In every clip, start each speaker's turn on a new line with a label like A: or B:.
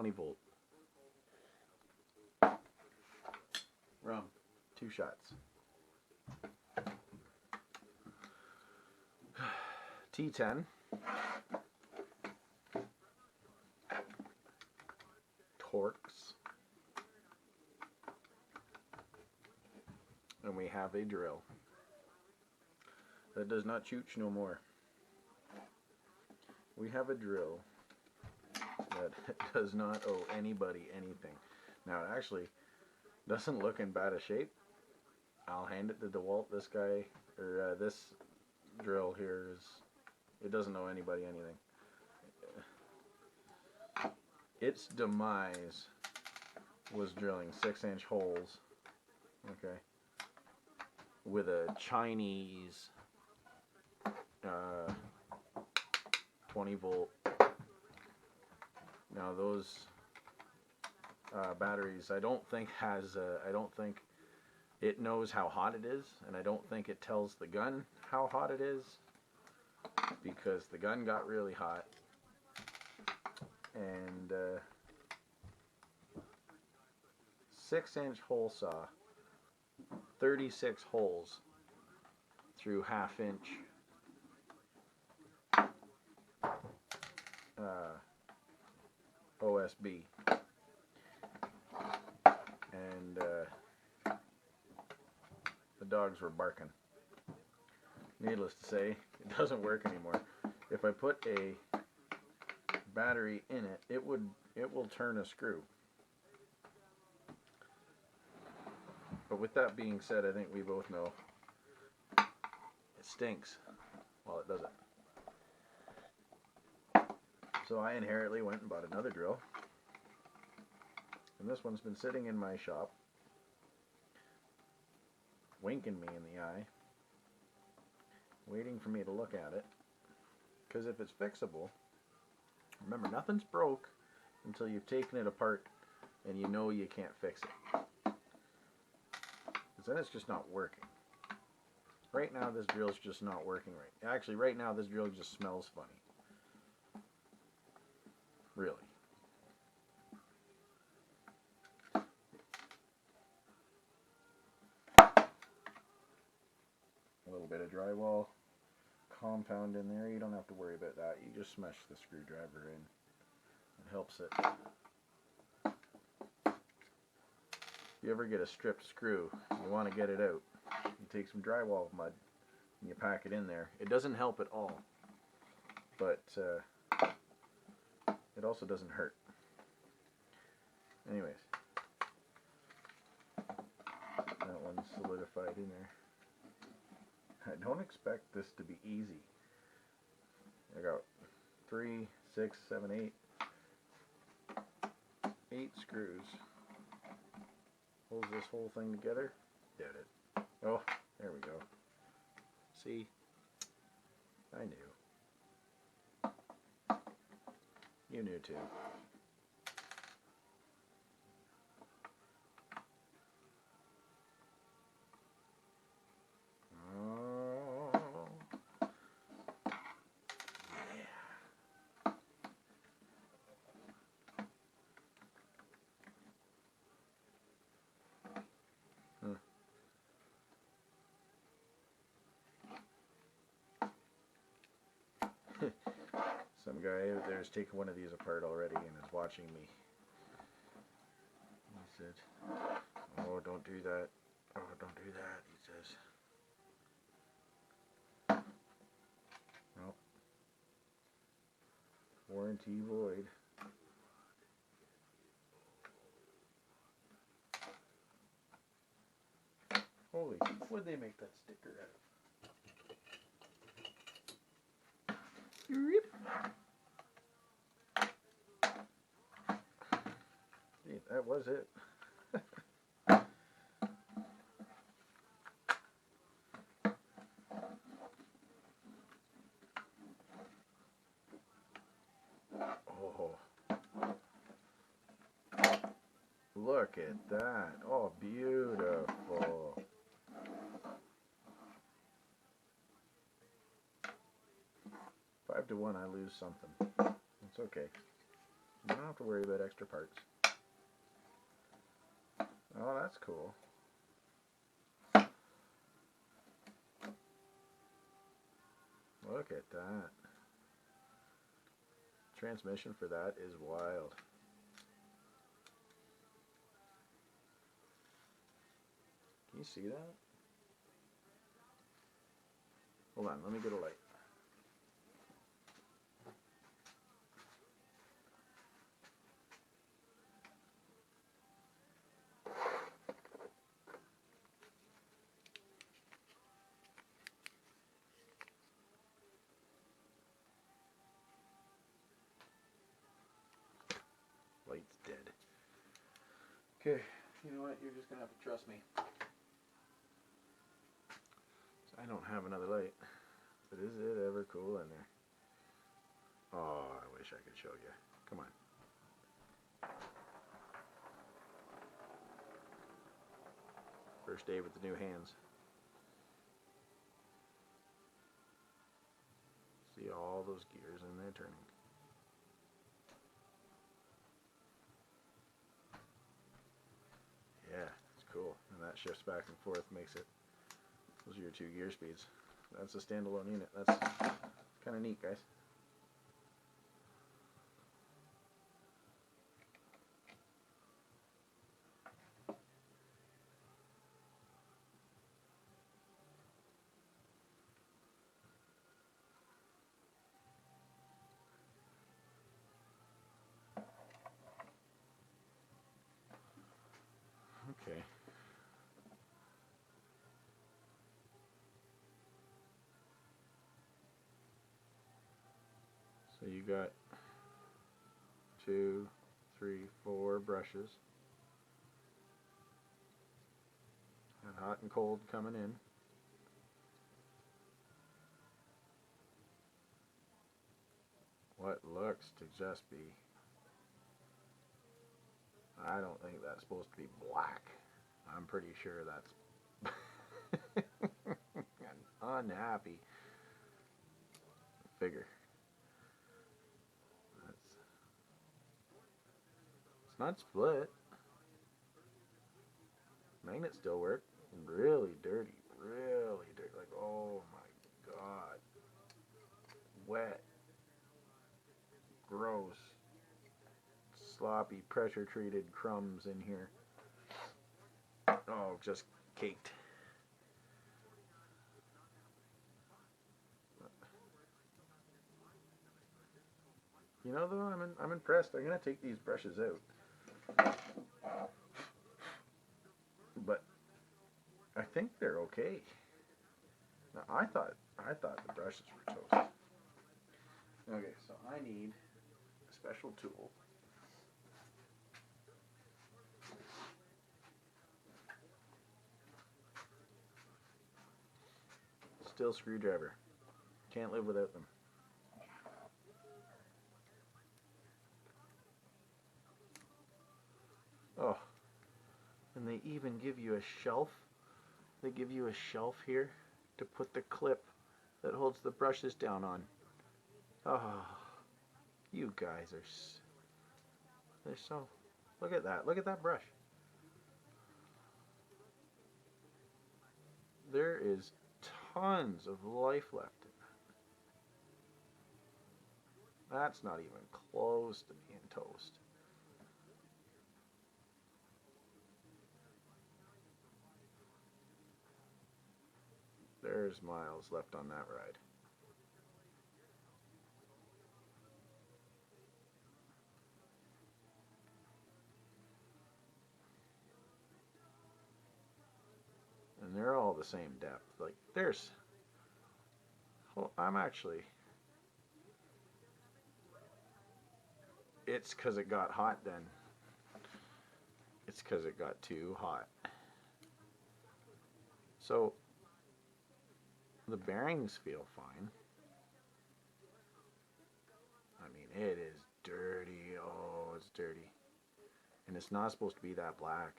A: 20 volt. Rum, 2 shots. T10. Torx. And we have a drill. That does not chooch no more. We have a drill that does not owe anybody anything. Now, it actually doesn't look in bad a shape. I'll hand it to Dewalt. This guy, or this drill here, it doesn't owe anybody anything. Its demise was drilling 6-inch holes, okay, with a Chinese 20 volt. Now those batteries, I don't think it knows how hot it is, and I don't think it tells the gun how hot it is, because the gun got really hot, and 6-inch hole saw, 36 holes through 1/2 inch OSB, and the dogs were barking. Needless to say, it doesn't work anymore. If I put a battery in it, it will turn a screw. But with that being said, I think we both know it stinks while it does it. So I inherently went and bought another drill, and this one's been sitting in my shop, winking me in the eye, waiting for me to look at it, because if it's fixable, remember, nothing's broke until you've taken it apart and you know you can't fix it, because then it's just not working. Right now this drill's just not working right. Actually, right now this drill just smells funny. Really. A little bit of drywall compound in there. You don't have to worry about that. You just smash the screwdriver in. It helps it. If you ever get a stripped screw, you want to get it out. You take some drywall mud and you pack it in there. It doesn't help at all, but it also doesn't hurt. Anyways, that one's solidified in there. I don't expect this to be easy. I got 3, 6, 7, 8 screws. Holds this whole thing together. Did it. Oh, there we go. See? I knew. You knew too. Oh, yeah. Some guy out there is taking one of these apart already and is watching me. He said, "Oh, don't do that. Oh, don't do that," he says. Well, warranty void. Holy, what'd they make that sticker out of? Gee, that was it. Oh, look at that. Oh, beautiful. Five to 1, I lose something. It's okay. You don't have to worry about extra parts. Oh, that's cool. Look at that. Transmission for that is wild. Can you see that? Hold on, let me get a light. Light's dead. Okay, you know what? You're just gonna have to trust me. I don't have another light, but is it ever cool in there? Oh, I wish I could show you. Come on. First day with the new hands. See all those gears in there turning. Yeah, it's cool. And that shifts back and forth, makes it, those are your 2 gear speeds. That's a standalone unit. That's kind of neat, guys. Okay. So you got 2, 3, 4 brushes. And hot and cold coming in. What looks to just be, I don't think that's supposed to be black. I'm pretty sure that's unhappy figure. It's not split. Magnets still work. Really dirty. Really dirty. Like, oh my god. Wet. Gross. Sloppy, pressure treated crumbs in here. Oh, just caked. You know, though, I'm impressed. I'm gonna take these brushes out, but I think they're okay. Now, I thought the brushes were toast. Okay, so I need a special tool. Steel screwdriver. Can't live without them. Oh, and they even give you a shelf. They give you a shelf here to put the clip that holds the brushes down on. Oh, you guys are, they're so, look at that. Look at that brush. There is tons of life left in that. That's not even close to being toast. There's miles left on that ride. And they're all the same depth. Like, there's, well, I'm actually, it's because it got hot then. It's because it got too hot. So, the bearings feel fine. I mean, it is dirty. Oh, it's dirty. And it's not supposed to be that black.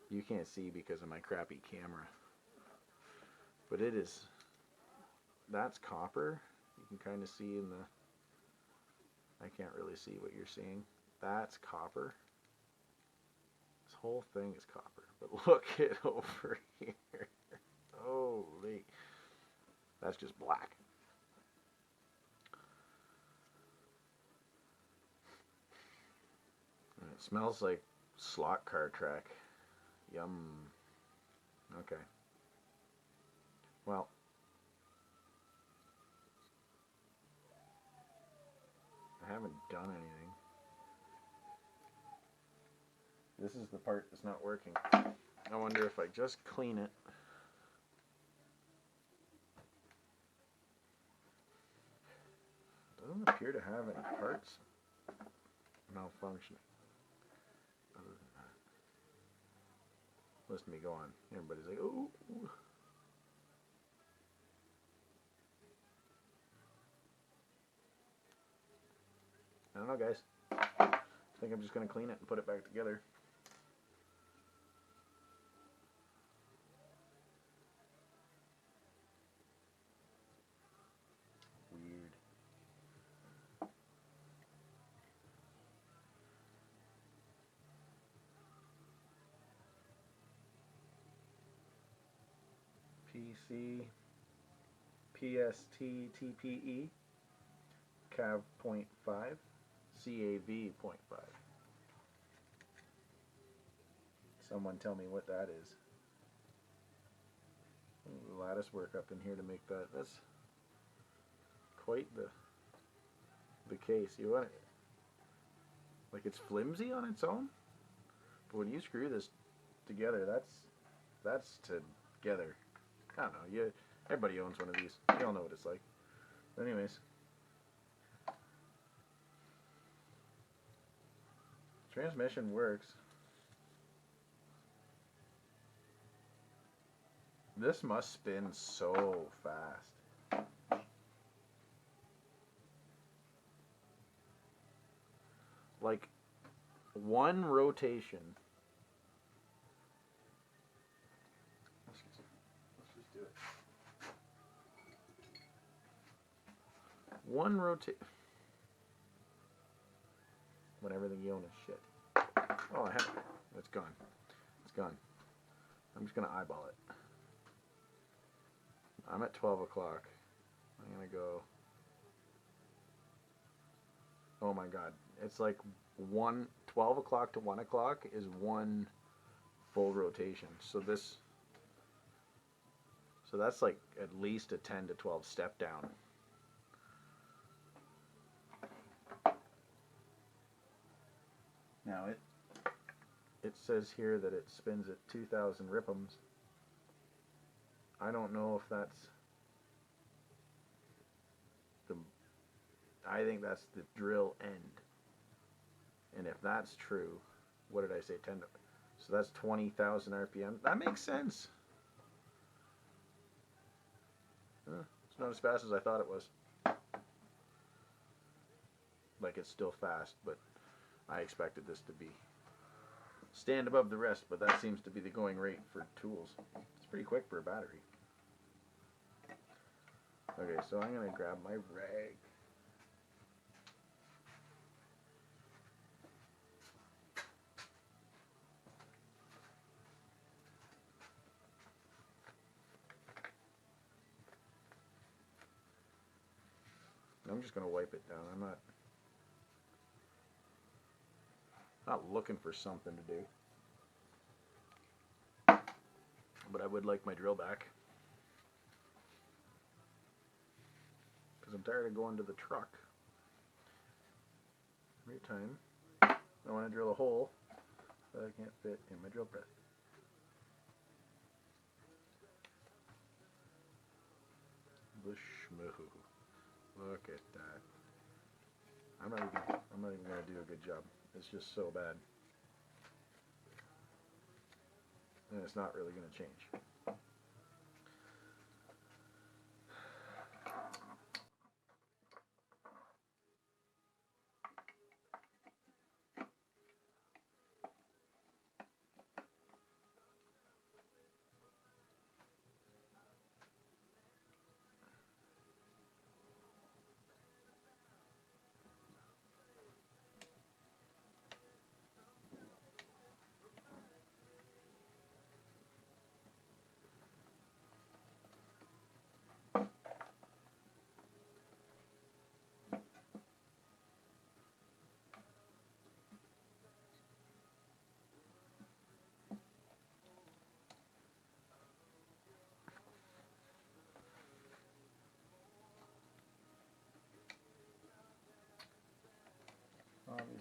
A: You can't see because of my crappy camera. But it is, that's copper. You can kind of see in the, I can't really see what you're seeing. That's copper. This whole thing is copper. But look it over here. Holy. That's just black. And it smells like slot car track. Yum. Okay. Well, I haven't done anything. This is the part that's not working. I wonder if I just clean it. Doesn't appear to have any parts malfunctioning. Other than that. Listen to me go on. Everybody's like, ooh. I don't know, guys. I think I'm just going to clean it and put it back together. Weird. PC, PST, TPE, CAV 0.5, CAV 0.5. Someone tell me what that is. Lattice work up in here to make that. That's quite the case. You want it, like it's flimsy on its own, but when you screw this together, that's together. I don't know. Everybody owns one of these. You all know what it's like. But anyways, transmission works. This must spin so fast. Like one rotation. Let's just do it. One rotation. When everything you own is shit. Oh, I have it. It's gone. It's gone. I'm just going to eyeball it. I'm at 12 o'clock. I'm going to go. Oh my god. It's like 12 o'clock to 1 o'clock is one full rotation. So that's like at least a 10 to 12 step down. Now it says here that it spins at 2,000 ripums. I don't know if that's I think that's the drill end. And if that's true, what did I say? 10 to, so that's 20,000 RPM. That makes sense. It's not as fast as I thought it was. Like it's still fast, but I expected this to be stand above the rest, but that seems to be the going rate for tools. It's pretty quick for a battery. Okay, so I'm going to grab my rag. I'm just going to wipe it down. I'm not looking for something to do. But I would like my drill back. Because I'm tired of going to the truck every time I want to drill a hole that I can't fit in my drill press. Bushmoo. Look at that. I'm not even gonna do a good job. It's just so bad. And it's not really gonna change.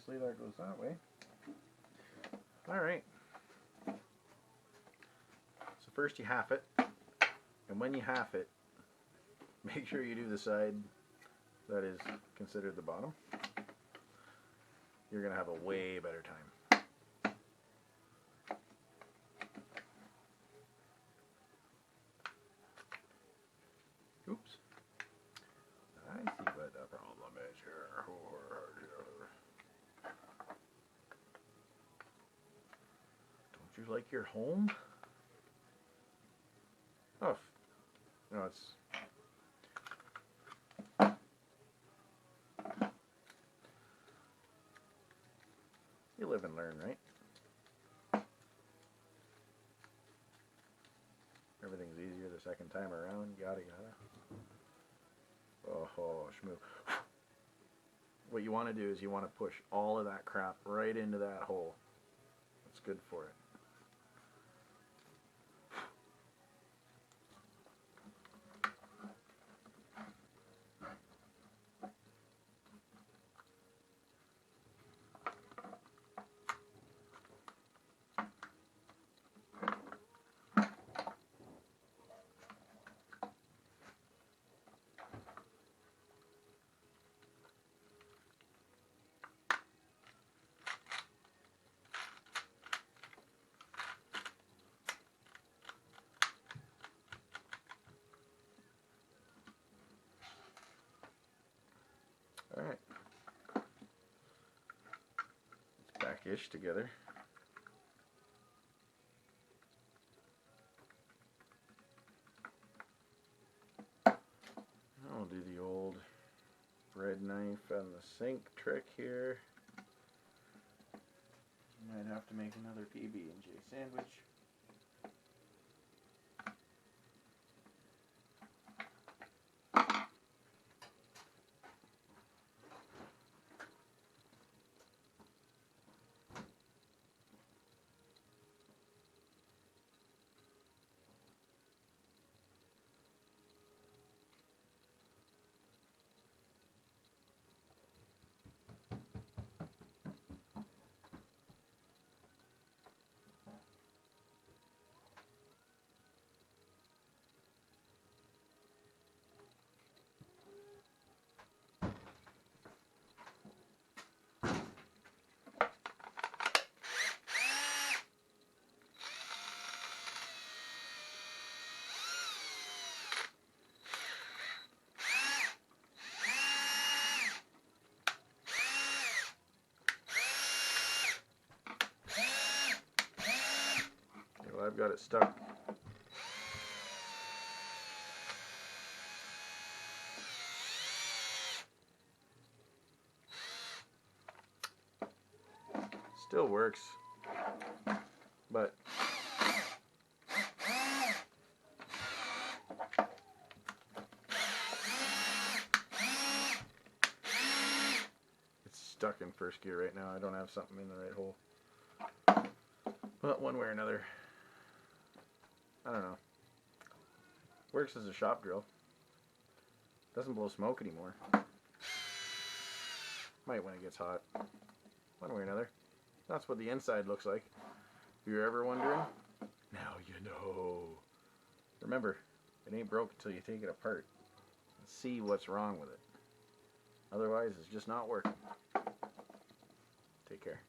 A: obviously that goes that way. Alright. So first you half it, and when you half it, make sure you do the side that is considered the bottom. You're going to have a way better time. Oops. I see what the problem is here. Don't you like your home? Oh, no, it's... You live and learn, right? Everything's easier the second time around, yada yada. Oh, shmoo. What you want to do is you want to push all of that crap right into that hole. That's good for it. Alright. It's back-ish together. I'll do the old bread knife and the sink trick here. Might have to make another PB&J sandwich. Well, I've got it stuck. Still works, but it's stuck in first gear right now. I don't have something in the right hole. But one way or another, I don't know. Works as a shop drill. Doesn't blow smoke anymore. Might when it gets hot. One way or another. That's what the inside looks like. If you're ever wondering, now you know. Remember, it ain't broke until you take it apart and see what's wrong with it. Otherwise, it's just not working. Take care.